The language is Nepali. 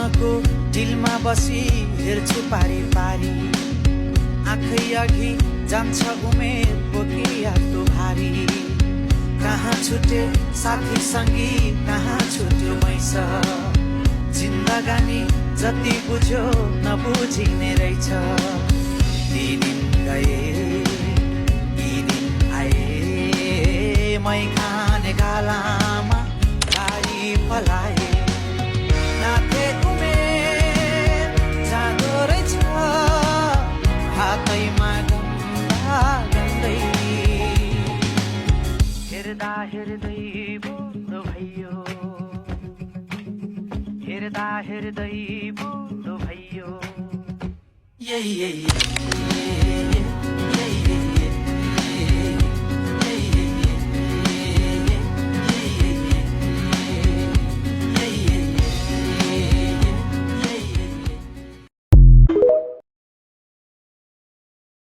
स्वप्नको डिलमा बसी हेर्छु पारी पारी, आँखै अघि जान्छ उमेर बोकियाको भारी। कहाँ छुटे साथी सङ्गी, कहाँ छुट्यो मैस, जिन्दगानी जति बुझ्यो नबुझिने रहेछ। ती दिन गए यी दिन आए, मै खाने गालामा गाडी पलाए। नाथे उमेर जाँदो रहेछ हातैमा गन्दा गन्दै, हेर्दा हेर्दै बुढो भयो, हेर्दा हेर्दै बुढो भयो। यही